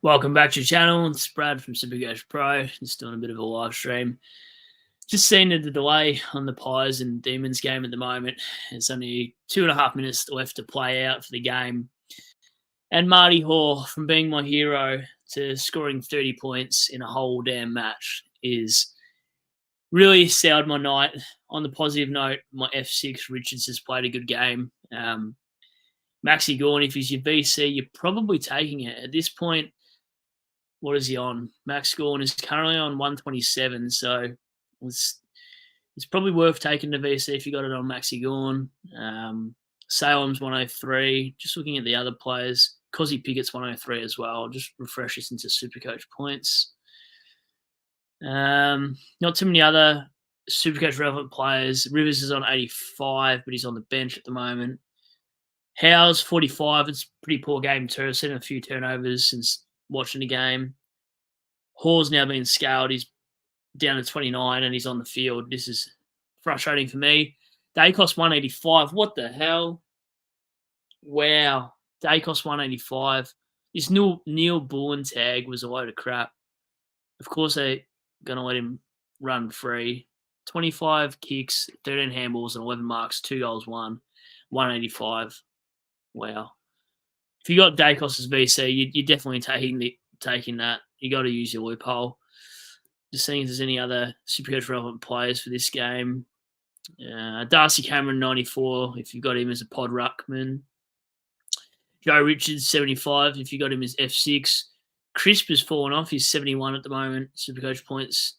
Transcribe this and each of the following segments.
Welcome back to the channel. It's Brad from Supercoach Pro. Just doing a bit of a live stream. Just seeing the delay on the Pies and Demons game at the moment. There's only 2.5 minutes left to play out for the game. And Marty Hall, from being my hero to scoring 30 points in a whole damn match, is really soured my night. On the positive note, my F6 Richards has played a good game. Maxi Gorn, if he's your VC, you're probably taking it. At this point, what is he on? Max Gorn is currently on 127, so it's probably worth taking the VC if you got it on Maxi Gorn. Salem's 103. Just looking at the other players, Cozzy Pickett's 103 as well. I'll just refresh this into Supercoach points. Not too many other Supercoach relevant players. Rivers is on 85, but he's on the bench at the moment. Howe's 45. It's a pretty poor game too. I've seen a few turnovers since watching the game. Hall's now been scaled. He's down to 29 and he's on the field. This is frustrating for me. Day cost 185. What the hell? Wow. Day cost 185. This Neil Bullen tag was a load of crap. Of course, they're going to let him run free. 25 kicks, 13 handballs, and 11 marks, 2 goals, 185. Wow. If you got Dacos as VC, you're definitely taking that. You got to use your loophole. Just seeing if there's any other Supercoach relevant players for this game. Darcy Cameron 94. If you got him as a pod ruckman. Joe Richards 75. If you got him as F6. Crisp has fallen off. He's 71 at the moment. Supercoach points,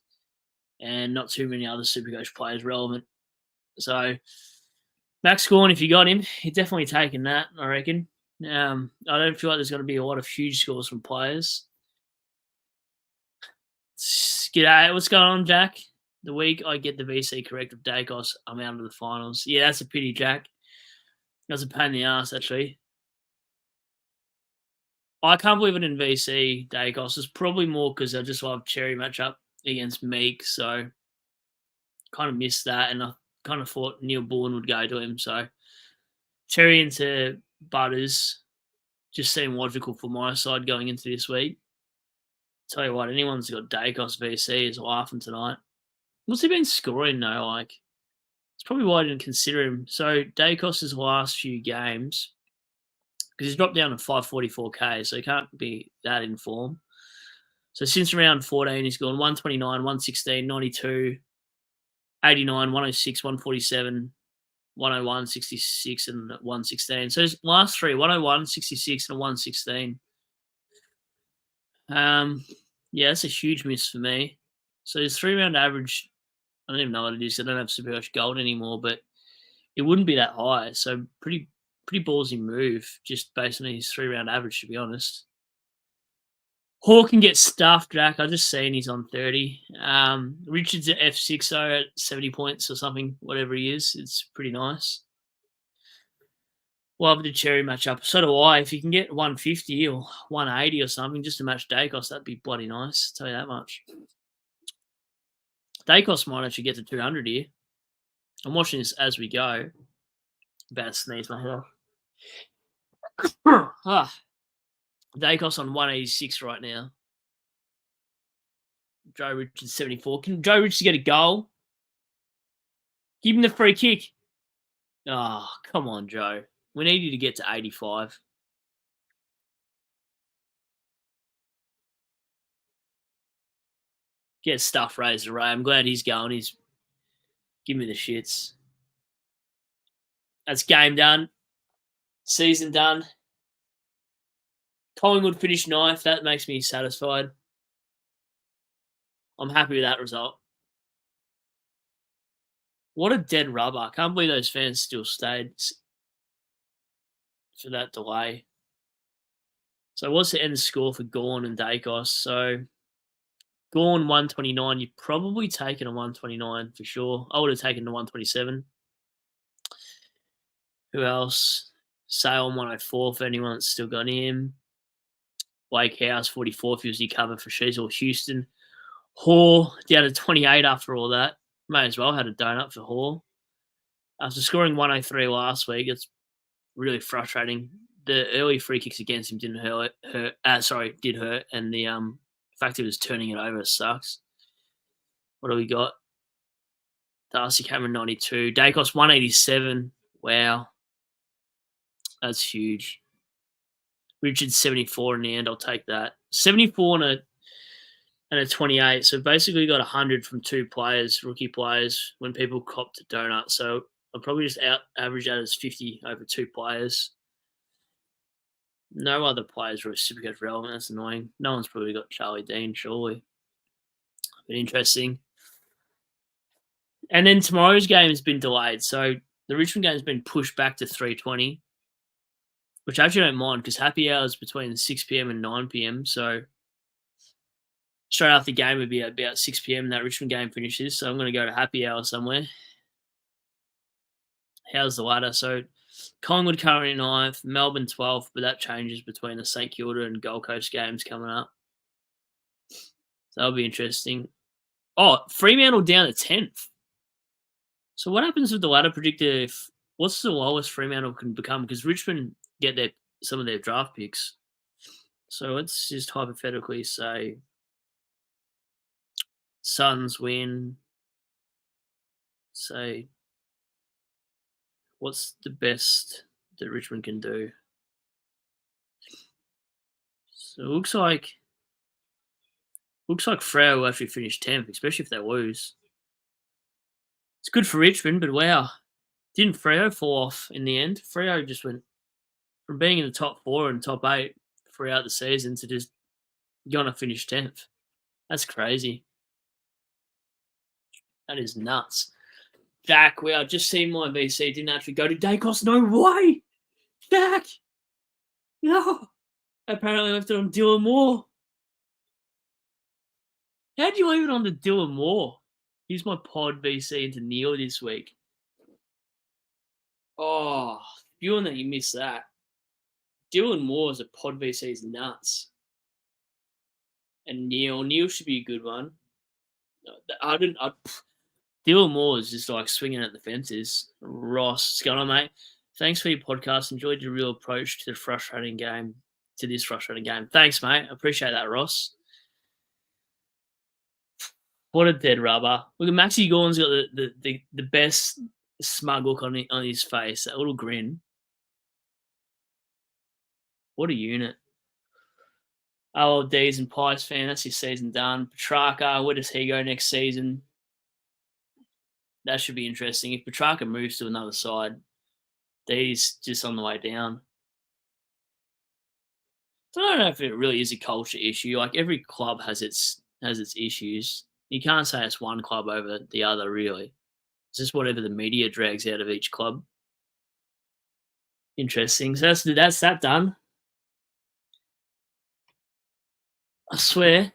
and not too many other Supercoach players relevant. So Max Gorn, if you got him, you're definitely taking that, I reckon. I don't feel like there's going to be a lot of huge scores from players. G'day, what's going on, Jack? The week I get the VC correct of Dacos, I'm out of the finals. Yeah, that's a pity, Jack. That's a pain in the ass, actually. I can't believe it in VC, Dacos. It's probably more because I just love Cherry matchup against Meek, so kind of missed that, and I kind of thought Neil Bullen would go to him, so Cherry into Butters just seemed logical for my side going into this week. Tell you what, anyone's got Dacos VC is laughing tonight. What's he been scoring though? Like, it's probably why I didn't consider him. So Dacos' last few games, because he's dropped down to 544k, so he can't be that in form. So since round 14, he's gone 129, 116, 92, 89, 106, 147, 101, 66, and 116. So his last three, 101, 66, and 116. Yeah, that's a huge miss for me. So his 3-round average, I don't even know what it is. I don't have Supercoach Gold anymore, but it wouldn't be that high. So pretty ballsy move, just based on his 3-round average, to be honest. Hall can get stuffed, Jack. I just seen he's on 30. Richards at F6 though at 70 points or something, whatever he is. It's pretty nice. Love the Cherry matchup. So do I. If you can get 150 or 180 or something just to match Dacos, that'd be bloody nice. I'll tell you that much. Dacos might actually get to 200 here. I'm watching this as we go. About to sneeze my head off. Dacos on 186 right now. Joe Richards 74. Can Joe Richards get a goal? Give him the free kick. Oh, come on, Joe. We need you to get to 85. Get stuff raised array. I'm glad he's going. He's give me the shits. That's game done. Season done. Collingwood finished 9th. That makes me satisfied. I'm happy with that result. What a dead rubber. I can't believe those fans still stayed for that delay. So what's the end score for Gorn and Dacos? So Gorn 129. You've probably taken a 129 for sure. I would have taken the 127. Who else? Salem 104 for anyone that's still got him. Blake House 44 if he was your cover for Shees or Houston. Hall down to 28 after all that. May as well had a donut for Hall. After scoring 103 last week, it's really frustrating the early free kicks against him didn't did hurt, and the fact he was turning it over sucks. What do we got? Darcy Cameron 92, Dacos 187. Wow, that's huge. Richards 74 in the end. I'll take that. 74 and a 28. So basically got 100 from two players, rookie players, when people copped a donut. So I'll probably just average that as 50 over two players. No other players were Supercoach relevant. That's annoying. No one's probably got Charlie Dean, surely. But interesting. And then tomorrow's game has been delayed. So the Richmond game has been pushed back to 3:20, which I actually don't mind because happy hours between 6 p.m. and 9 p.m. So straight after the game would be about 6 p.m. that Richmond game finishes. So I'm going to go to happy hour somewhere. How's the ladder? So Collingwood currently 9th, Melbourne 12th, but that changes between the St Kilda and Gold Coast games coming up. So that'll be interesting. Oh, Fremantle down to 10th. So what happens with the ladder predictor? What's the lowest Fremantle can become? Because Richmond get some of their draft picks. So let's just hypothetically say Suns win. Say, what's the best that Richmond can do? So it looks like Freo will actually finish 10th, especially if they lose. It's good for Richmond, but wow, didn't Freo fall off in the end? Freo just went from being in the top 4 and top 8 throughout the season to just gonna finish 10th. That's crazy. That is nuts. Jack, wow, just seen my VC didn't actually go to Dacos. No way! Jack! No! Apparently left it on Dylan Moore. How'd you leave it on to Dylan Moore? Here's my pod VC into Neil this week. Oh, viewing that you missed that. Dylan Moore as a pod VC is nuts. And Neil should be a good one. Dylan Moore is just like swinging at the fences. Ross, what's going on, mate? Thanks for your podcast. Enjoyed your real approach to this frustrating game. Thanks, mate. I appreciate that, Ross. What a dead rubber. Look at Maxi Gorn's got the best smug look on his face. That little grin. What a unit. Oh, Dees and Pies fan. That's his season done. Petrarca, where does he go next season? That should be interesting. If Petrarca moves to another side, Dees just on the way down. So I don't know if it really is a culture issue. Like every club has its issues. You can't say it's one club over the other, really. It's just whatever the media drags out of each club. Interesting. So that's that done. I swear,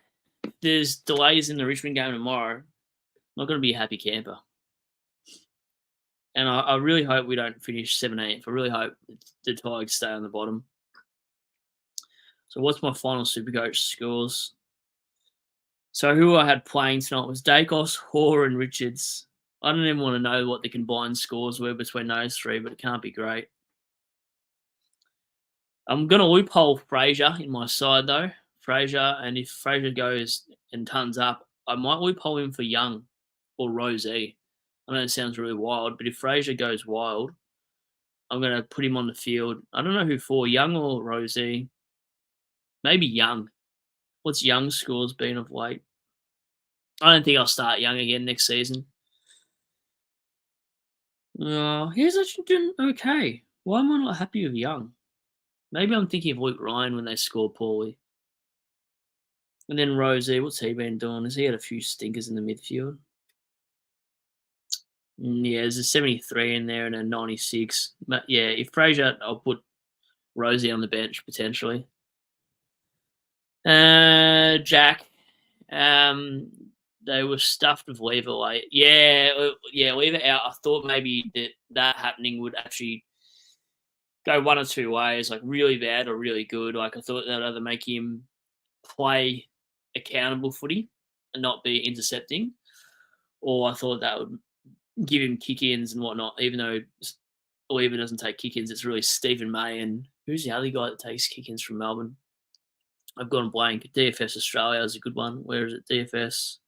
there's delays in the Richmond game tomorrow. I'm not going to be a happy camper. And I really hope we don't finish 7-8. I really hope the Tigers stay on the bottom. So what's my final Supercoach scores? So who I had playing tonight was Dacos, Hoare, and Richards. I don't even want to know what the combined scores were between those three, but it can't be great. I'm going to loophole Fraser in my side, though. Fraser, and if Fraser goes and tons up, I might loophole him for Young or Rosie. I know it sounds really wild, but if Fraser goes wild, I'm going to put him on the field. I don't know who for, Young or Rosie. Maybe Young. What's Young's scores been of late? I don't think I'll start Young again next season. He's actually doing okay. Why am I not happy with Young? Maybe I'm thinking of Luke Ryan when they score poorly. And then Rosie, what's he been doing? Has he had a few stinkers in the midfield? Yeah, there's a 73 in there and a 96. But yeah, if Fraser, I'll put Rosie on the bench potentially. Jack, they were stuffed with Lever late. Yeah, Lever out. I thought maybe that happening would actually go one or two ways, like really bad or really good. Like I thought that would either make him play accountable footy and not be intercepting, or I thought that would give him kick-ins and whatnot, even though Lever doesn't take kick-ins. It's really Stephen May and Who's the other guy that takes kick-ins from Melbourne? I've gone blank. DFS Australia is a good one. Where is it? DFS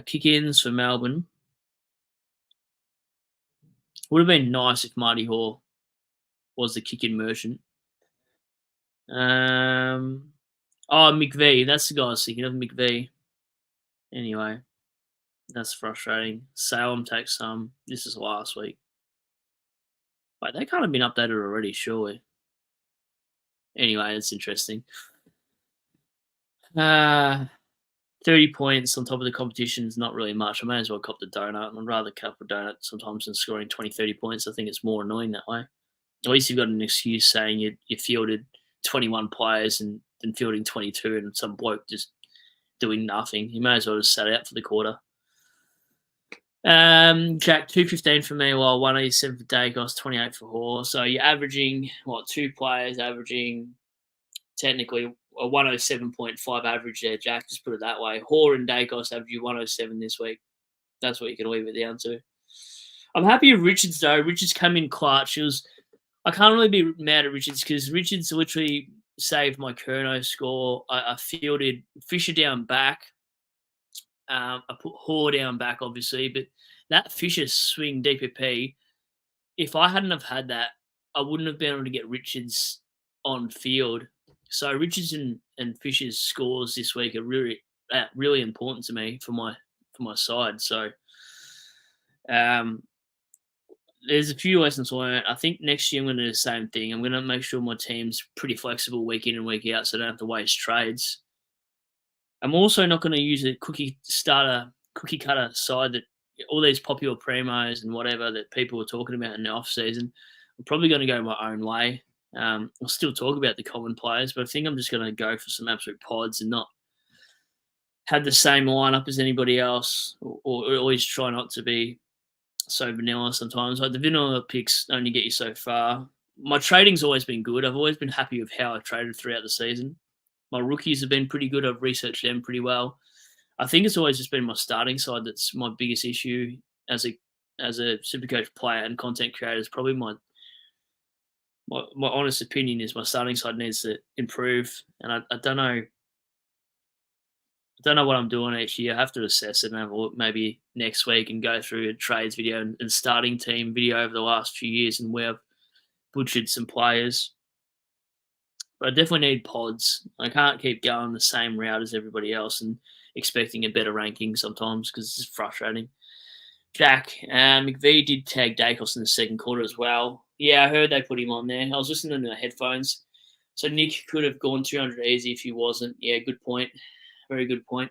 kick-ins for Melbourne. Would have been nice if Marty Hall was the kick-in merchant. McVee. That's the guy I was thinking of, McVee. Anyway, that's frustrating. Salem takes some. This is last week. Wait, they can't have been updated already, surely. Anyway, it's interesting. 30 points on top of the competition is not really much. I may as well cop the donut. I'd rather cop a donut sometimes than scoring 20, 30 points. I think it's more annoying that way. At least you've got an excuse saying you fielded 21 players and then fielding 22 and some bloke just doing nothing. You may as well just sat out for the quarter. Jack, 215 for me, while 187 for Dacos, 28 for Hall. So you're averaging, two players averaging technically a 107.5 average there, Jack. Just put it that way. Hall and Dacos average you 107 this week. That's what you can leave it down to. I'm happy with Richards, though. Richards come in clutch. I can't really be mad at Richards because Richards literally saved my Kerno score. I fielded Fisher down back. I put Hall down back, obviously, but that Fisher swing DPP, if I hadn't have had that, I wouldn't have been able to get Richards on field. So Richards and Fisher's scores this week are really really important to me for my side. So there's a few lessons learned. I think next year I'm going to do the same thing. I'm going to make sure my team's pretty flexible week in and week out so I don't have to waste trades. I'm also not going to use a cookie cutter side that all these popular primos and whatever that people are talking about in the off season. I'm probably going to go my own way. I'll still talk about the common players, but I think I'm just going to go for some absolute pods and not have the same lineup as anybody else, or always try not to be so vanilla sometimes. Like the vanilla picks only get you so far. My trading's always been good. I've always been happy with how I've traded throughout the season. My rookies have been pretty good. I've researched them pretty well. I think it's always just been my starting side that's my biggest issue as a Supercoach player and content creator. Is probably my honest opinion is my starting side needs to improve, and I don't know. I don't know what I'm doing each year. I have to assess it and have a look maybe next week and go through a trades video and starting team video over the last few years and where I've butchered some players. But I definitely need pods. I can't keep going the same route as everybody else and expecting a better ranking sometimes because it's just frustrating. Jack, McVee did tag Dacos in the second quarter as well. Yeah, I heard they put him on there. I was listening to the headphones. So Nick could have gone 200 easy if he wasn't. Yeah, good point. Very good point.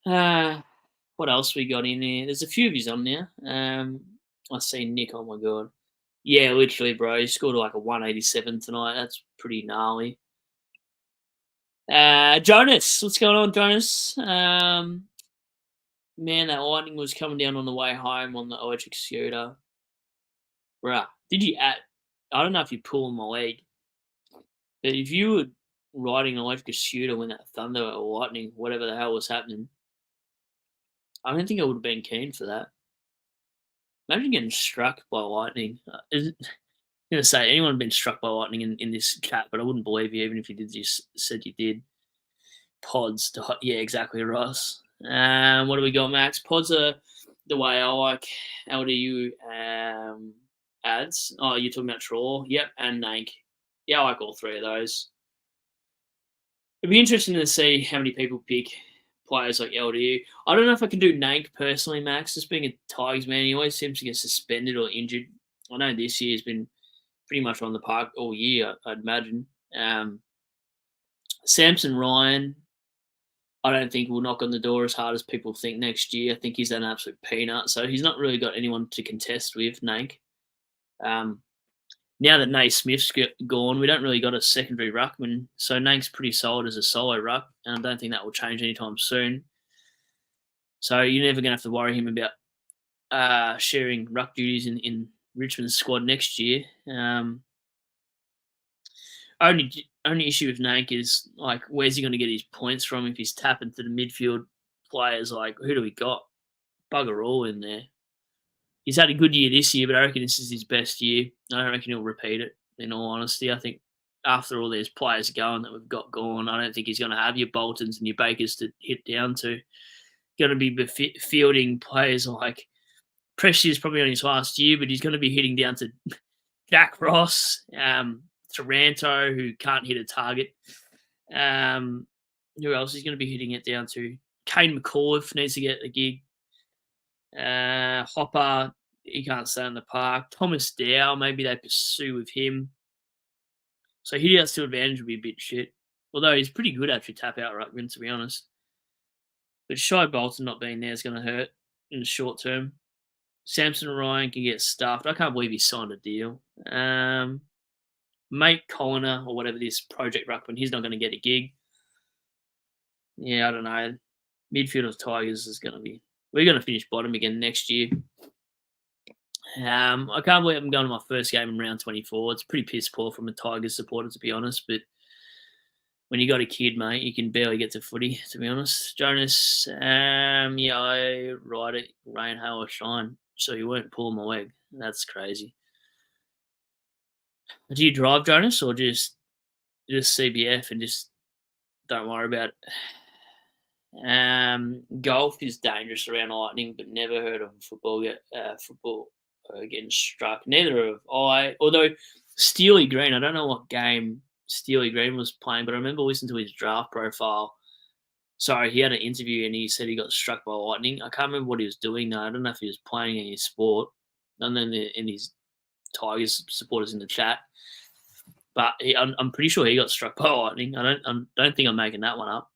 What else we got in there? There's a few of yous on there. I see Nick. Oh my god. Yeah, literally, bro. He scored like a 187 tonight. That's pretty gnarly. Jonas, what's going on, Jonas? Man, that lightning was coming down on the way home on the electric scooter. Bruh, I don't know if you pull on my leg, but if you were riding an electric scooter when that thunder or lightning, whatever the hell was happening, I don't think I would have been keen for that. Imagine getting struck by lightning. I'm going to say, anyone been struck by lightning in this chat, but I wouldn't believe you even if you said you did. Pods. Yeah, exactly, Ross. What do we got, Max? Pods are the way I like LDU ads. Oh, you're talking about Traw? Yep, and Nank. Yeah, I like all three of those. It'd be interesting to see how many people pick players like LDU. I don't know if I can do Nank personally, Max. Just being a Tigers man, he always seems to get suspended or injured. I know this year's been pretty much on the park all year, I'd imagine. Samson Ryan, I don't think will knock on the door as hard as people think next year. I think he's an absolute peanut, so he's not really got anyone to contest with, Nank. Now that Naismith's gone, we don't really got a secondary ruckman, so Nank's pretty solid as a solo ruck, and I don't think that will change anytime soon. So you're never going to have to worry him about sharing ruck duties in Richmond's squad next year. Only issue with Nank is, like, where's he going to get his points from if he's tapping to the midfield players? Like, who do we got? Bugger all in there. he's had a good year this year, but I reckon this is his best year. I don't reckon he'll repeat it. In all honesty, I think after all these players going that we've got gone, I don't think he's going to have your Boltons and your Bakers to hit down to. Going to be fielding players like Precious probably on his last year, but he's going to be hitting down to Jack Ross, Taranto, who can't hit a target. Who else is going to be hitting it down to? Kane McAuliffe needs to get a gig. Hopper, he can't stay in the park. Thomas Dow, maybe they pursue with him. So hitting outs to advantage would be a bit shit. Although he's pretty good actually tap out ruckman, to be honest. But Shy Bolton not being there is going to hurt in the short term. Samson Ryan can get stuffed. I can't believe he signed a deal. Mate Colliner or whatever this Project Ruckman, he's not going to get a gig. Yeah, I don't know. Midfield of Tigers is going to be. We're going to finish bottom again next year. I can't believe I'm going to my first game in round 24. It's pretty piss poor from a Tigers supporter, to be honest. But when you got a kid, mate, you can barely get to footy, to be honest. Jonas, yeah, I ride it, rain, hail, or shine. So you weren't pulling my leg. That's crazy. Do you drive, Jonas, or just CBF and just don't worry about it? Golf is dangerous around lightning, but never heard of football getting struck. Neither have I. Although Steely Green, I don't know what game Steely Green was playing, but I remember listening to his draft profile. Sorry, he had an interview and he said he got struck by lightning. I can't remember what he was doing though. I don't know if he was playing any sport. And then in his Tigers supporters in the chat, but I'm pretty sure he got struck by lightning. I don't think I'm making that one up.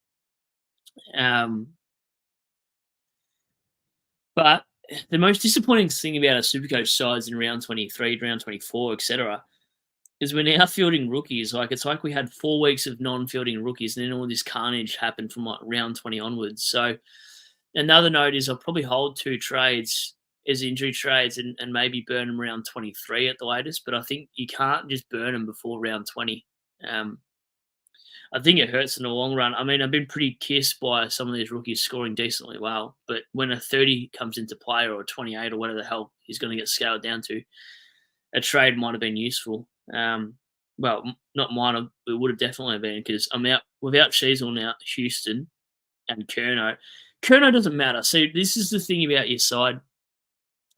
But the most disappointing thing about our Supercoach sides in round 23, round 24, etc., is we're now fielding rookies. Like it's like we had 4 weeks of non-fielding rookies, and then all this carnage happened from like round 20 onwards. So another note is I'll probably hold 2 trades as injury trades and maybe burn them around 23 at the latest. But I think you can't just burn them before round 20. I think it hurts in the long run. I mean, I've been pretty kissed by some of these rookies scoring decently well, but when a 30 comes into play or a 28 or whatever the hell he's going to get scaled down to, a trade might have been useful. Well, not mine. It would have definitely been because I'm out without Sheasel now, Houston and Kerno. Kerno doesn't matter. See, this is the thing about your side.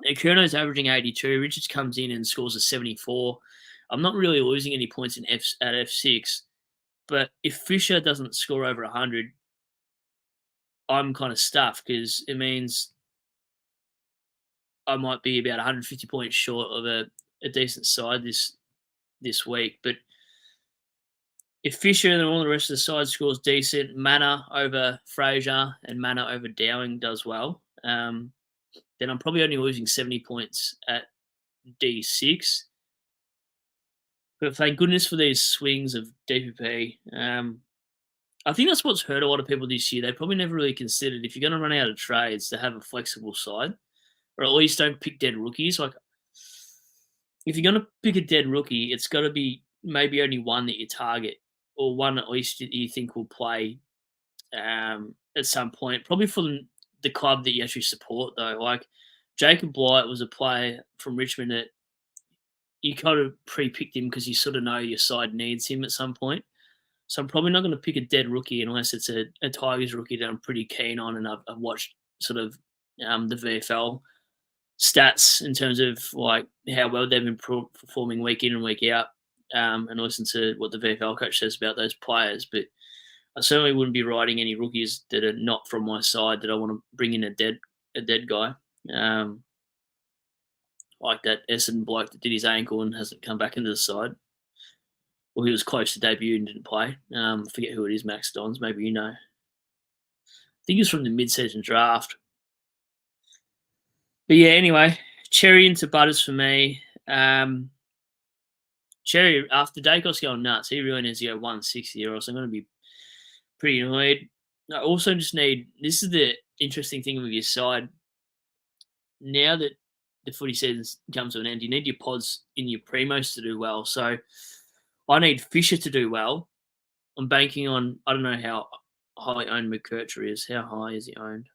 Kerno's averaging 82. Richards comes in and scores a 74. I'm not really losing any points at F6. But if Fisher doesn't score over 100, I'm kind of stuffed because it means I might be about 150 points short of a decent side this week. But if Fisher and all the rest of the side scores decent, Manor over Fraser and Manor over Dowling does well, then I'm probably only losing 70 points at D6. But thank goodness for these swings of DPP. I think that's what's hurt a lot of people this year. They probably never really considered if you're going to run out of trades to have a flexible side, or at least don't pick dead rookies. Like if you're going to pick a dead rookie, it's got to be maybe only one that you target, or one at least that you think will play at some point. Probably for the club that you actually support, though. Like Jacob Blight was a player from Richmond that you kind of pre-picked him because you sort of know your side needs him at some point. So I'm probably not going to pick a dead rookie unless it's a Tigers rookie that I'm pretty keen on, and I've watched sort of the VFL stats in terms of like how well they've been performing week in and week out, and listen to what the VFL coach says about those players. But I certainly wouldn't be riding any rookies that are not from my side that I want to bring in a dead guy. Like that Essendon bloke that did his ankle and hasn't come back into the side. Well, he was close to debut and didn't play. Forget who it is, Max Dons. Maybe you know. I think he was from the mid-season draft. But yeah, anyway, Cherry into Butters for me. Cherry, after Dacos going nuts, he really needs to go 160 or else I'm going to be pretty annoyed. I also just need, this is the interesting thing with your side. Now that the footy season comes to an end, you need your pods in your primos to do well. So I need Fisher to do well. I'm banking on, I don't know how highly owned McKercher is. How high is he owned?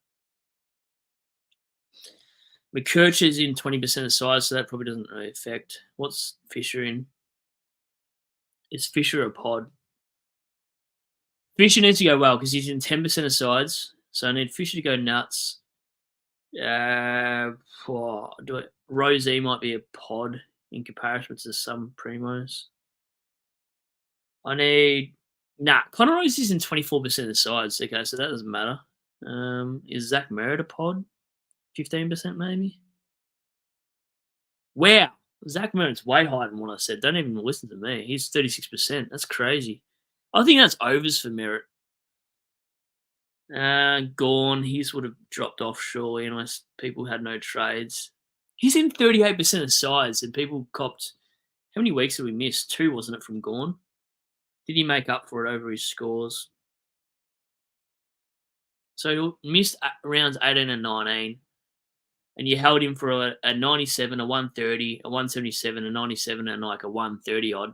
McKercher's in 20% of size, so that probably doesn't really affect. What's Fisher in? Is Fisher a pod? Fisher needs to go well because he's in 10% of sides, so I need Fisher to go nuts. Do it. Rosie might be a pod in comparison to some primos. I need Connor Rosie's in 24% of the sides. Okay, so that doesn't matter. Is Zach Merritt a pod? 15% maybe. Wow, Zach Merritt's way higher than what I said. Don't even listen to me. He's 36%. That's crazy. I think that's overs for Merritt. Gone. He's would have dropped off surely unless people had no trades. He's in 38% of sides, and people copped. How many weeks did we miss? 2, wasn't it, from Gorn? Did he make up for it over his scores? So he missed rounds 18 and 19, and you held him for a 97, a 130, a 177, a 97, and like a 130 odd.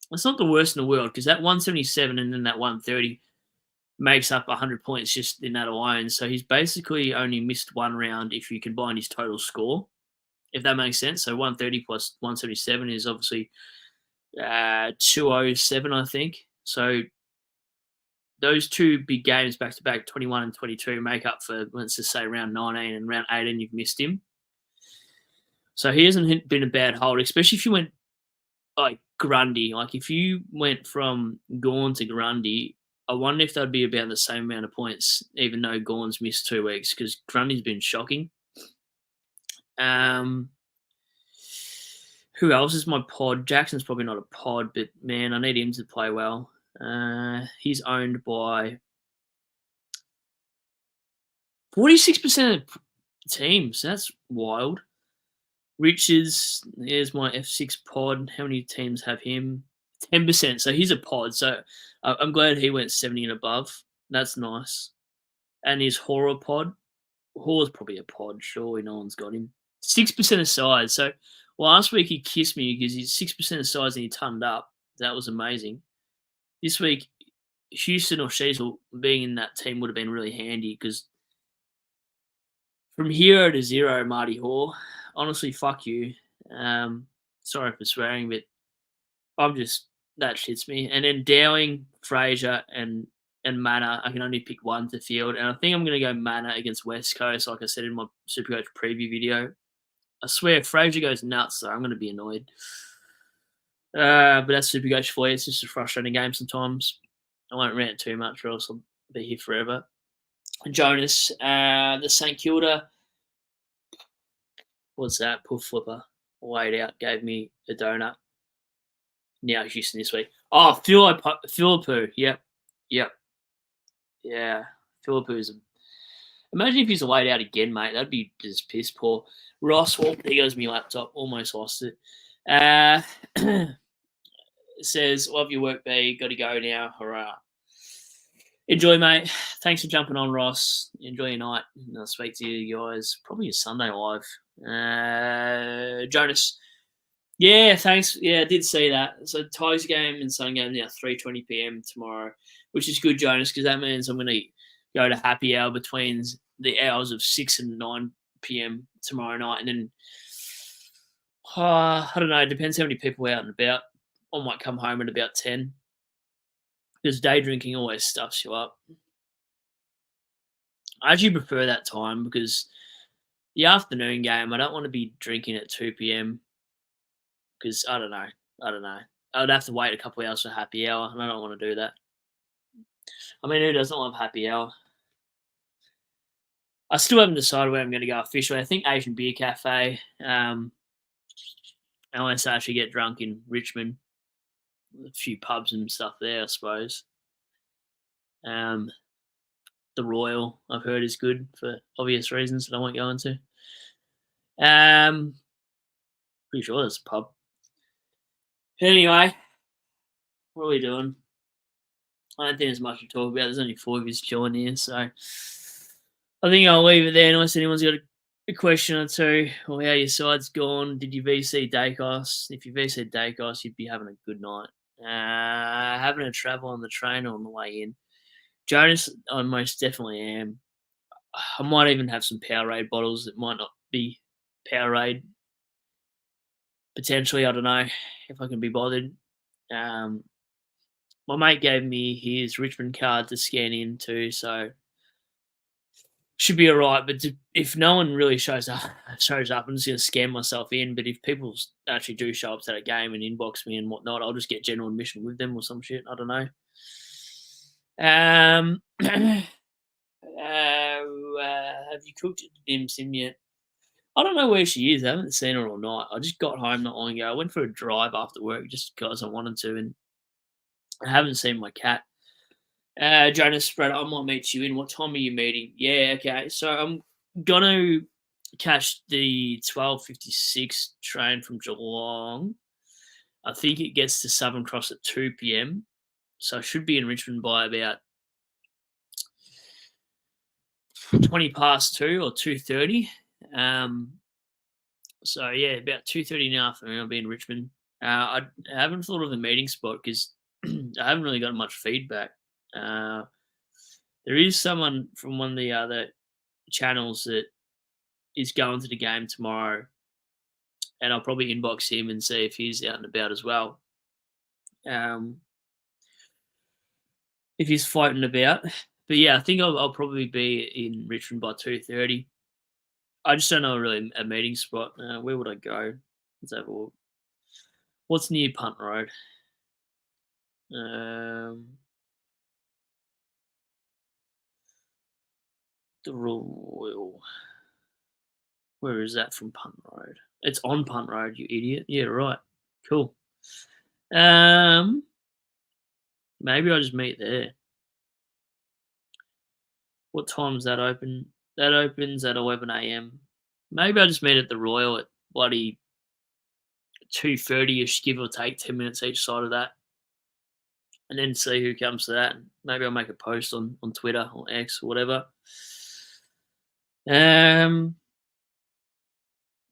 That's not the worst in the world because that 177 and then that 130 makes up 100 points just in that alone. So he's basically only missed one round if you combine his total score, if that makes sense. So 130 plus 177 is obviously 207, I think. So those 2 big games back to back, 21 and 22, make up for, let's just say, round 19 and round 18, you've missed him. So he hasn't been a bad hold, especially if you went like Grundy. Like if you went from Gorn to Grundy, I wonder if that'd be about the same amount of points, even though Gorn's missed 2 weeks, because Grundy's been shocking. Who else is my pod? Jackson's probably not a pod, but man, I need him to play well. He's owned by 46% of teams. That's wild. Richards, here's my F6 pod. How many teams have him? 10%. So he's a pod. So I'm glad he went 70 and above. That's nice. And his horror pod. Horror's probably a pod. Surely no one's got him. 6% of size. So last week he kissed me because he's 6% of size and he turned up. That was amazing. This week, Houston or Sheasel being in that team would have been really handy because from hero to zero, Marty Hall, honestly, fuck you. Sorry for swearing, but that shits me. And then Dowling, Fraser, and Manor, I can only pick one to field. And I think I'm going to go Manor against West Coast, like I said in my Supercoach preview video. I swear, if Fraser goes nuts, though, I'm going to be annoyed. But that's Supercoach for you. It's just a frustrating game sometimes. I won't rant too much or else I'll be here forever. Jonas, the St Kilda, what's that? Pull flipper. Laid out, gave me a donut. Now Houston this week. Oh, Philippou. Yep. Yeah. Philippou's imagine if he's laid out again, mate. That'd be just piss poor. Ross, well, there goes my laptop. Almost lost it. Says, love your work, B. Got to go now. Hurrah. Enjoy, mate. Thanks for jumping on, Ross. Enjoy your night. And I'll speak to you guys probably a Sunday live. Jonas. Yeah, thanks. Yeah, I did see that. So Tigers game and Sun game now 3:20 p.m. tomorrow, which is good, Jonas, because that means I'm going to go to happy hour between the hours of 6 and 9 p.m. tomorrow night. And then, I don't know, it depends how many people are out and about. I might come home at about 10 because day drinking always stuffs you up. I actually prefer that time because the afternoon game, I don't want to be drinking at 2 p.m. because I don't know. I'd have to wait a couple of hours for happy hour, and I don't want to do that. I mean, who doesn't love happy hour? I still haven't decided where I'm going to go officially. I think Asian Beer Cafe. Unless I actually get drunk in Richmond. A few pubs and stuff there, I suppose. The Royal, I've heard, is good for obvious reasons that I won't go into. Pretty sure there's a pub. Anyway, what are we doing? I don't think there's much to talk about. There's only 4 of us chilling here, so I think I'll leave it there unless anyone's got a question or two. Or how your side's gone. Did you VC Dacos? If you VC Dacos, you'd be having a good night. Having a travel on the train or on the way in. Jonas, I most definitely am. I might even have some Powerade bottles that might not be Powerade potentially. I don't know if I can be bothered. Um, my mate gave me his Richmond card to scan into, so should be all right. But if no one really shows up, I'm just gonna scan myself in. But if people actually do show up to that game and inbox me and whatnot, I'll just get general admission with them or some shit. I don't know. Have you cooked dim sim yet? I don't know where she is. I haven't seen her all night. I just got home not long ago. I went for a drive after work just because I wanted to, and I haven't seen my cat. Jonas Spreader, I might meet you in. What time are you meeting? Yeah, okay. So I'm gonna catch the 12:56 train from Geelong. I think it gets to Southern Cross at 2 p.m. So I should be in Richmond by about 2 or 2:30. Um, so yeah, about 2:30 in the afternoon, I'll be in Richmond. I haven't thought of a meeting spot because I haven't really got much feedback. Uh, there is someone from one of the other channels that is going to the game tomorrow, and I'll probably inbox him and see if he's out and about as well. Um, if he's floating about, but yeah, I think I'll probably be in Richmond by 2:30. I just don't know really a meeting spot. Where would I go? Let's have a look. What's near Punt Road? Um, the Royal. Where is that from Punt Road? It's on Punt Road, you idiot. Yeah, right. Cool. Um, maybe I'll just meet there. What time's that open? That opens at 11 a.m. Maybe I'll just meet at the Royal at bloody 2:30ish, give or take 10 minutes each side of that, and then see who comes to that. Maybe I'll make a post on Twitter or X or whatever. Um,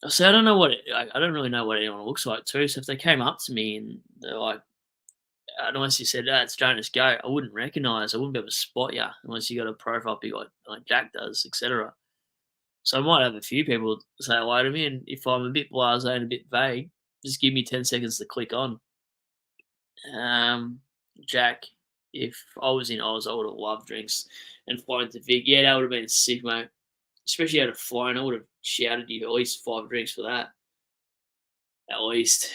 so I don't know I don't really know what anyone looks like too. So if they came up to me and they're like, unless you said, it's Jonas Go, I wouldn't recognise. I wouldn't be able to spot you unless you got a profile pic like Jack does, etc. So I might have a few people say hello to me, and if I'm a bit blasé and a bit vague, just give me 10 seconds to click on. Um, Jack, if I was in Oz, I would have loved drinks and flown to Vic. Yeah, that would have been sick, mate. Especially out of flying, I would have shouted you at least 5 drinks for that. At least.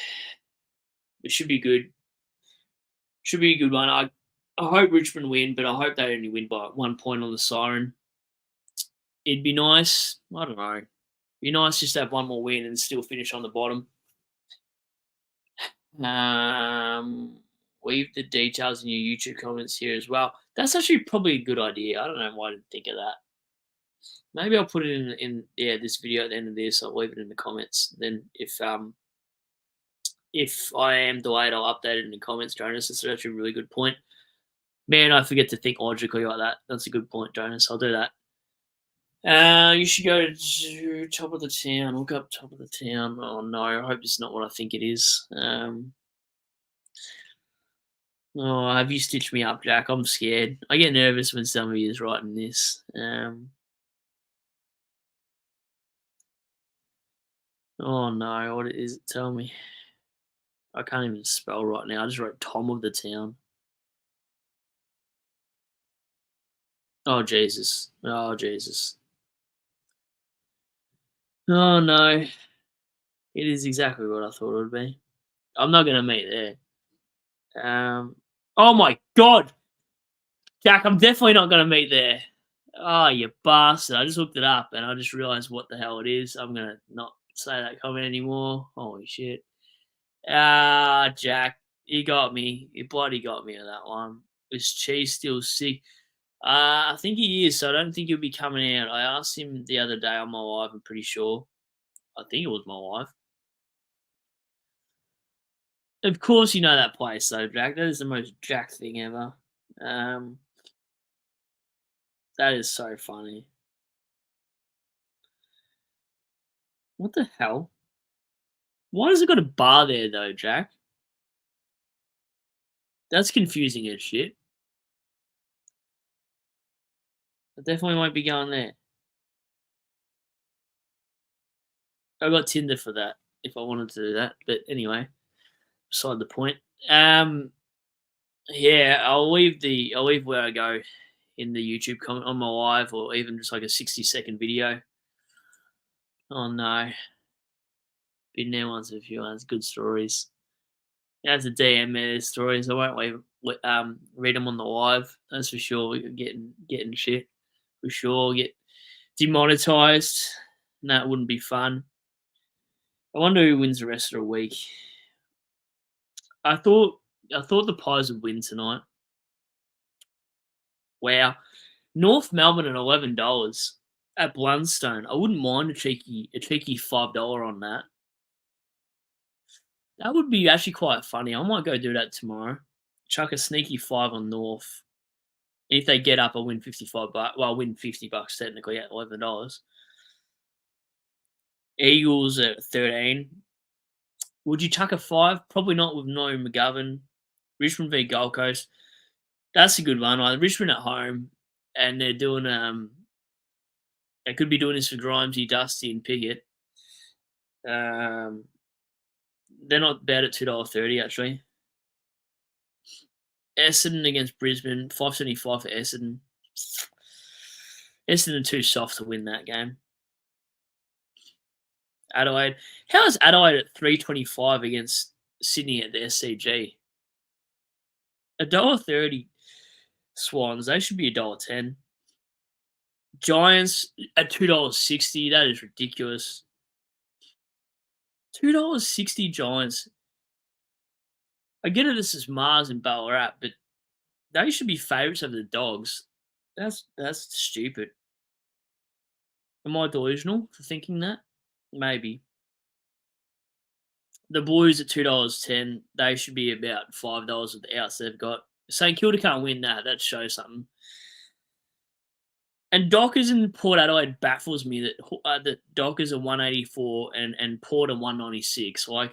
It should be good. Should be a good one. I hope Richmond win, but I hope they only win by 1 point on the siren. It'd be nice. I don't know. Be nice just to have one more win and still finish on the bottom. Leave the details in your YouTube comments here as well. That's actually probably a good idea. I don't know why I didn't think of that. Maybe I'll put it in this video at the end of this. I'll leave it in the comments. Then if I am delayed, I'll update it in the comments, Jonas. That's actually a really good point. Man, I forget to think logically like that. That's a good point, Jonas. I'll do that. You should go to top of the town. Look up top of the town. Oh no, I hope it's not what I think it is. Oh, have you stitched me up, Jack? I'm scared. I get nervous when somebody is writing this. Oh no, what is it? Tell me. I can't even spell right now. I just wrote Tom of the town. Oh Jesus. Oh Jesus. Oh no. It is exactly what I thought it would be. I'm not gonna meet there. Oh my god! Jack, I'm definitely not gonna meet there. Oh, you bastard. I just looked it up and I just realized what the hell it is. I'm gonna not say that comment anymore. Holy shit. Ah, Jack, you got me. You bloody got me on that one. Is Cheese still sick? I think he is, so I don't think he'll be coming out. I asked him the other day on my live, I'm pretty sure. I think it was my live. Of course you know that place though, Jack. That is the most Jack thing ever. That is so funny. What the hell? Why has it got a bar there though, Jack? That's confusing as shit. I definitely won't be going there. I got Tinder for that if I wanted to do that. But anyway, beside the point. Um, yeah, I'll leave where I go in the YouTube comment on my live, or even just like a 60-second video. Oh no, been there once a few ones, good stories. As a DM me their stories. I won't read them on the live. That's for sure. We're getting shit for sure. Get demonetized. No, it wouldn't be fun. I wonder who wins the rest of the week. I thought I thought the Pies would win tonight. Wow, North Melbourne at $11 at Blundstone. I wouldn't mind a cheeky $5 on that. That would be actually quite funny. I might go do that tomorrow. Chuck a sneaky 5 on North. If they get up, I'll win 55 bucks. Well, I'll win $50 technically at $11. Eagles at 13. Would you chuck a 5? Probably not with no McGovern. Richmond v Gold Coast. That's a good one. Like Richmond at home, and they're doing they could be doing this for Grimesy, Dusty, and Piggott. They're not bad at $2.30 actually. Essendon against Brisbane, $5.75 for Essendon. Essendon too soft to win that game. Adelaide. How is Adelaide at $3.25 against Sydney at the SCG? $1.30 Swans. They should be $1.10. Giants at $2.60. That is ridiculous. $2.60 Giants. I get it. This is Mars and Ballarat, but they should be favourites over the Dogs. That's stupid. Am I delusional for thinking that? Maybe. The Blues at $2.10. They should be about $5 with the outs they've got. St Kilda can't win that. That shows something. And Dockers in Port Adelaide baffles me that Dockers are 184 and Port are 196. Like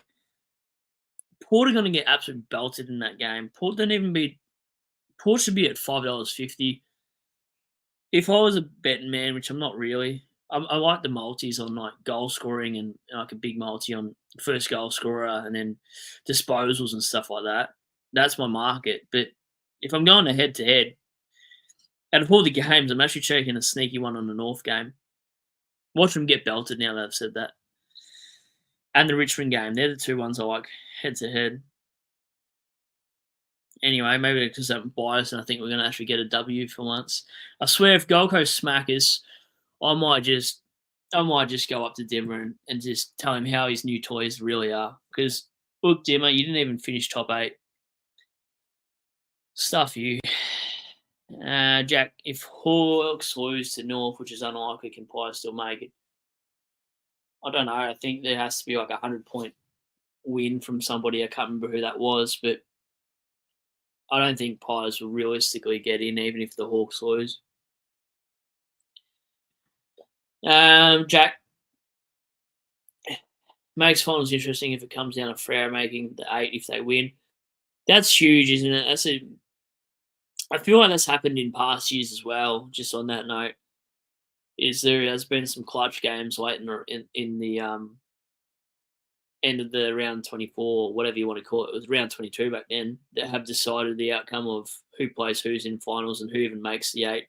Port are going to get absolutely belted in that game. Port should be at $5.50. If I was a betting man, which I'm not really, I like the multis on like goal scoring and like a big multi on first goal scorer and then disposals and stuff like that. That's my market. But if I'm going head to head, out of all the games, I'm actually checking a sneaky one on the North game. Watch them get belted now that I've said that. And the Richmond game. They're the two ones I like head to head. Anyway, maybe because I'm biased and I think we're going to actually get a W for once. I swear if Gold Coast smack us, I might just go up to Dimmer and just tell him how his new toys really are. Because, look, Dimmer, you didn't even finish top 8. Stuff you. Jack, if Hawks lose to North, which is unlikely, can Pies still make it? I don't know. I think there has to be like a 100-point win from somebody. I can't remember who that was, but I don't think Pies will realistically get in, even if the Hawks lose. Jack, makes finals interesting if it comes down to Freo making the 8 if they win. That's huge, isn't it? I feel like that's happened in past years as well. Just on that note, there has been some clutch games late in the end of the round 24, whatever you want to call it. It was round 22 back then that have decided the outcome of who plays who's in finals and who even makes the 8.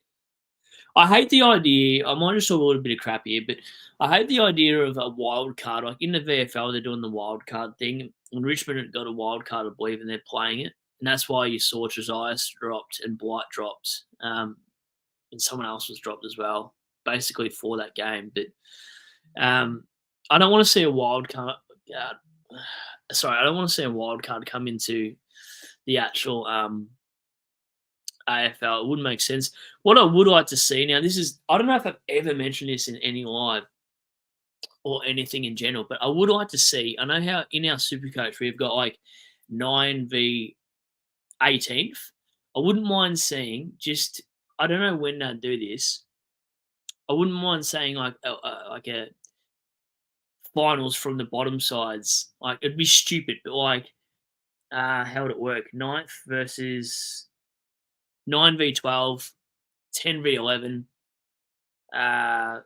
I hate the idea. I might just talk a little bit of crap here, but I hate the idea of a wild card. Like in the VFL, they're doing the wild card thing, and Richmond got a wild card, I believe, and they're playing it. And that's why you saw Tresias dropped and Blight dropped, and someone else was dropped as well, basically for that game. But I don't want to see a wild card. I don't want to see a wild card come into the actual AFL. It wouldn't make sense. What I would like to see now, I don't know if I've ever mentioned this in any live or anything in general, but I would like to see. I know how in our Supercoach we've got like 9 v 18th. I wouldn't mind seeing I don't know when they'd do this. I wouldn't mind saying like a finals from the bottom sides. Like it'd be stupid, but like how would it work? 9th versus 9 v 12, 10 v 11. I'm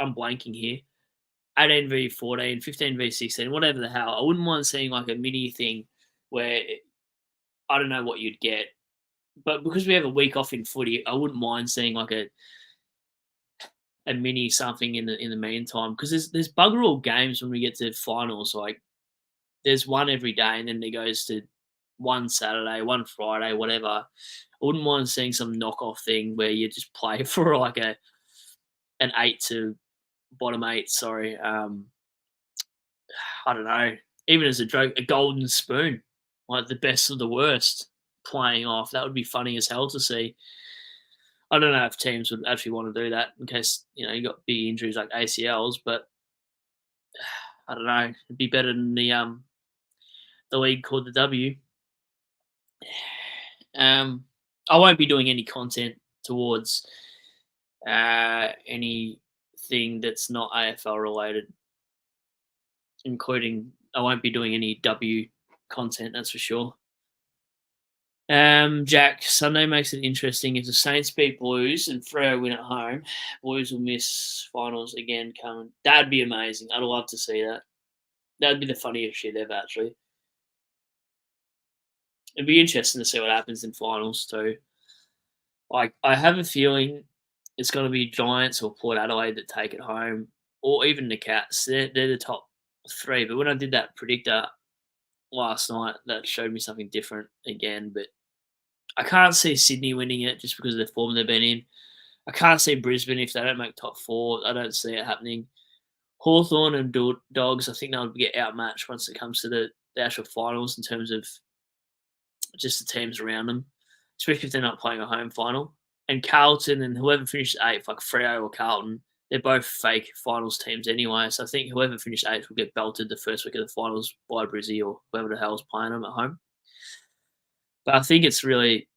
blanking here. 18 v 14, 15 v 16, whatever the hell. I wouldn't mind seeing like a mini thing where I don't know what you'd get, but because we have a week off in footy, I wouldn't mind seeing like a mini something in the meantime, because there's bugger all games when we get to finals. Like there's one every day, and then it goes to one Saturday, one Friday, whatever. I wouldn't mind seeing some knockoff thing where you just play for like an 8 to bottom 8. Sorry, I don't know. Even as a joke, a golden spoon, like the best of the worst playing off. That would be funny as hell to see. I don't know if teams would actually want to do that in case you got big injuries like ACLs, but I don't know. It'd be better than the league called the W. I won't be doing any content towards anything that's not AFL related, including I won't be doing any W content. That's for sure. Jack, Sunday makes it interesting. If the Saints beat Blues and Freo win at home, Blues will miss finals again coming. That'd be amazing. I'd love to see that. That'd be the funniest shit ever, actually. It'd be interesting to see what happens in finals too. Like, I have a feeling it's going to be Giants or Port Adelaide that take it home, or even the Cats. They're the top three. But when I did that predictor last night, that showed me something different again. But I can't see Sydney winning it just because of the form they've been in. I can't see Brisbane if they don't make top four. I don't see it happening. Hawthorn and Dogs, I think they'll get outmatched once it comes to the actual finals in terms of just the teams around them, especially if they're not playing a home final. And Carlton and whoever finishes eighth, like Freo or Carlton, they're both fake finals teams anyway. So I think whoever finished eighth will get belted the first week of the finals by Brizzy or whoever the hell's playing them at home. But I think it's really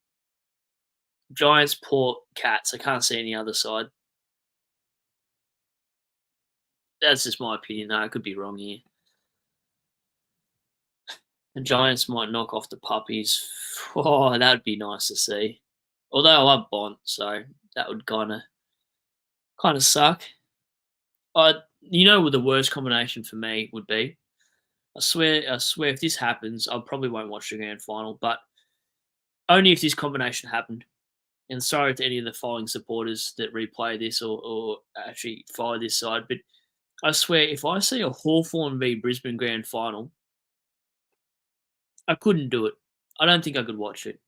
Giants, Port, Cats. I can't see any other side. That's just my opinion, though. I could be wrong here. The Giants might knock off the Puppies. Oh, that would be nice to see. Although I love Bont, so that would kind of suck. You know what the worst combination for me would be? I swear, if this happens, I probably won't watch the grand final, but only if this combination happened. And sorry to any of the following supporters that replay this or actually follow this side, but I swear, if I see a Hawthorn v Brisbane grand final, I couldn't do it. I don't think I could watch it.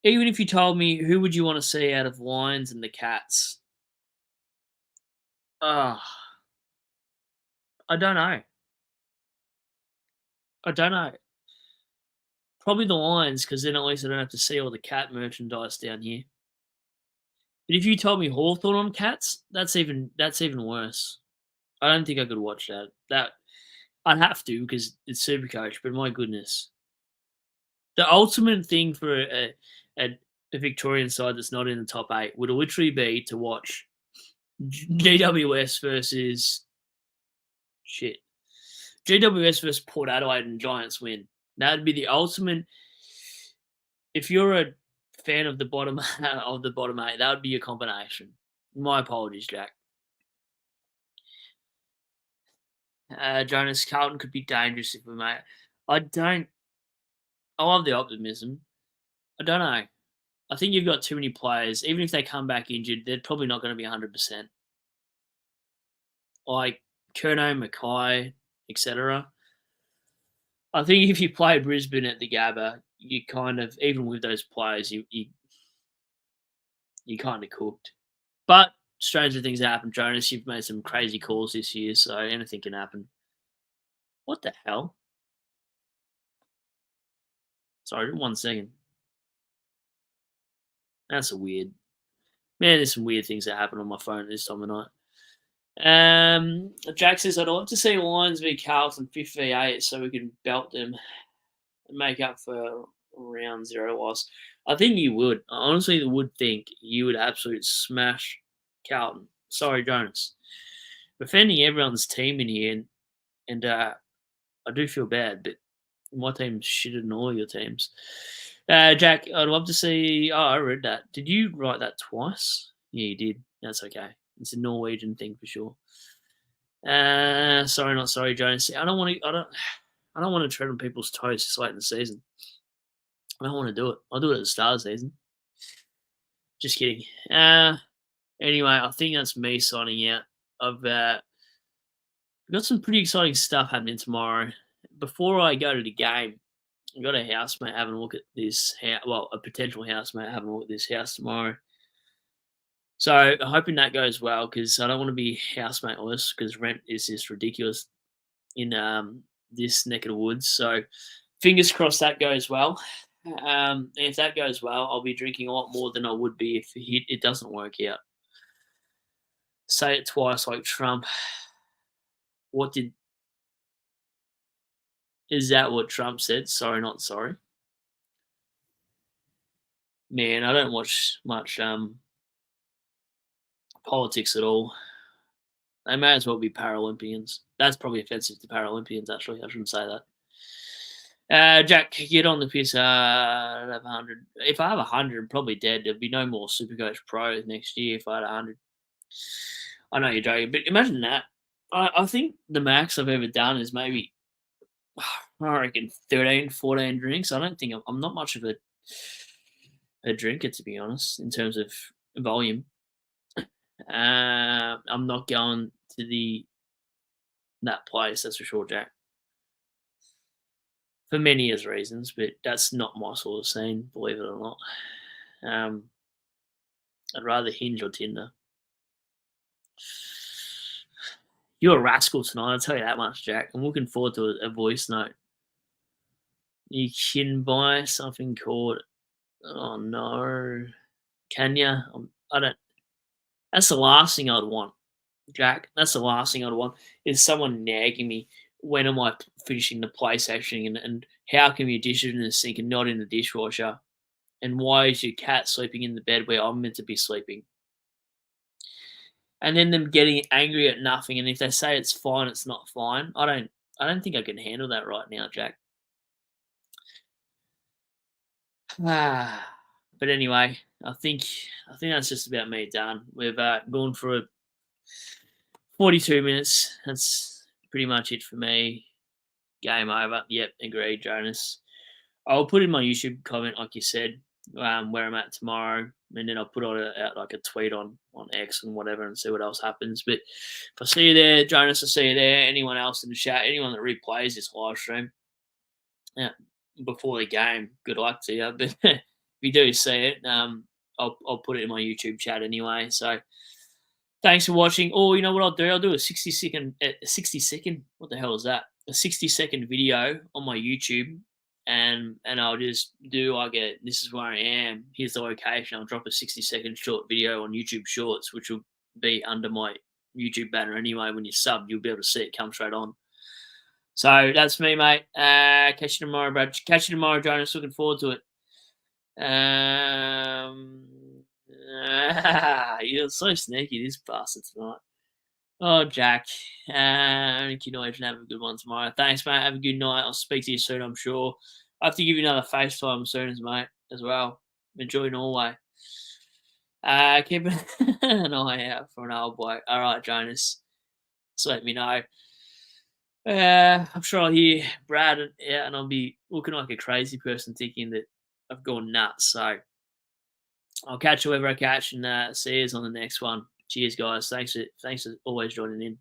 Even if you told me who would you want to see out of Lions and the Cats, I don't know. I don't know. Probably the Lions, because then at least I don't have to see all the cat merchandise down here. But if you told me Hawthorn on Cats, that's even worse. I don't think I could watch that. That I'd have to because it's Supercoach. But my goodness, the ultimate thing for a Victorian side that's not in the top 8 would literally be to watch GWS versus Port Adelaide and Giants win. That would be the ultimate. If you're a fan of the bottom of the bottom 8, that would be your combination. My apologies, Jack. Jonas, Carlton could be dangerous if we make. I love the optimism. I don't know. I think you've got too many players. Even if they come back injured, they're probably not going to be 100%. Like Curnow, Mackay, etc. I think if you play Brisbane at the Gabba, you kind of, even with those players, you kind of cooked. But stranger things happen, Jonas. You've made some crazy calls this year, so anything can happen. What the hell? Sorry, 1 second. That's a weird. Man, there's some weird things that happen on my phone this time of night. Jack says, I'd love to see Lions v Carlton 5 v 8 so we can belt them and make up for round 0 loss. I think you would. I honestly would think you would absolutely smash Carlton. Sorry, Jonas. Defending everyone's team in here, and I do feel bad, but my team's shitter than all your teams. Jack, I'd love to see. Oh, I read that. Did you write that twice? Yeah, you did. That's okay. It's a Norwegian thing for sure. Sorry, not sorry, Jonas. I don't want to. I don't want to tread on people's toes this late in the season. I don't want to do it. I'll do it at the start of the season. Just kidding. Anyway, I think that's me signing out. I've got some pretty exciting stuff happening tomorrow. Before I go to the game, I've got a housemate having a look at this house. Well, a potential housemate having a look at this house tomorrow. So I'm hoping that goes well because I don't want to be housemateless because rent is just ridiculous in this neck of the woods. So fingers crossed that goes well. And if that goes well, I'll be drinking a lot more than I would be if it doesn't work out. Say it twice like Trump. What did is that what Trump said? Sorry, not sorry. Man, I don't watch much politics at all. They may as well be Paralympians. That's probably offensive to Paralympians, actually. I shouldn't say that. Jack, get on the piss. I have 100. If I have 100, I'm probably dead. There'd be no more Supercoach Pro next year if I had 100. I know you're joking, but imagine that. I think the max I've ever done is maybe, I reckon, 13, 14 drinks. I don't think I'm not much of a drinker, to be honest, in terms of volume. I'm not going to that place, that's for sure, Jack. For many years reasons, but that's not my sort of scene, believe it or not. I'd rather Hinge or Tinder. You're a rascal tonight, I'll tell you that much, Jack. I'm looking forward to a voice note. You can buy something called, oh no, can you? I don't. That's the last thing I'd want, Jack. That's the last thing I'd want is someone nagging me. When am I finishing the PlayStation? And how can your dishes in the sink and not in the dishwasher? And why is your cat sleeping in the bed where I'm meant to be sleeping? And then them getting angry at nothing. And if they say it's fine, it's not fine. I don't think I can handle that right now, Jack. But anyway, I think that's just about me done. We've gone for 42 minutes. That's pretty much it for me. Game over. Yep, agreed, Jonas. I'll put in my YouTube comment, like you said, where I'm at tomorrow, and then I'll put out like a tweet on X and whatever, and see what else happens. But if I see you there, Jonas, I see you there. Anyone else in the chat, anyone that replays this live stream, yeah, before the game, good luck to you. But if you do see it, I'll put it in my YouTube chat anyway. So thanks for watching. Oh, you know what I'll do? I'll do a 60-second. What the hell is that? A 60-second video on my YouTube, and I'll just do like this is where I am. Here's the location. I'll drop a 60-second short video on YouTube Shorts, which will be under my YouTube banner anyway. When you sub, you'll be able to see it come straight on. So that's me, mate. Catch you tomorrow, Brad. Catch you tomorrow, Jonas. Looking forward to it. You're so sneaky, this bastard tonight. Oh, Jack. You know, have a good one tomorrow. Thanks, mate. Have a good night. I'll speak to you soon, I'm sure. I have to give you another FaceTime soon, mate, as well. Enjoy Norway. Keep an eye out for an old bloke. All right, Jonas. Just let me know. I'm sure I'll hear Brad and I'll be looking like a crazy person thinking that I've gone nuts. So I'll catch whoever I catch and see you on the next one. Cheers, guys. Thanks for always joining in.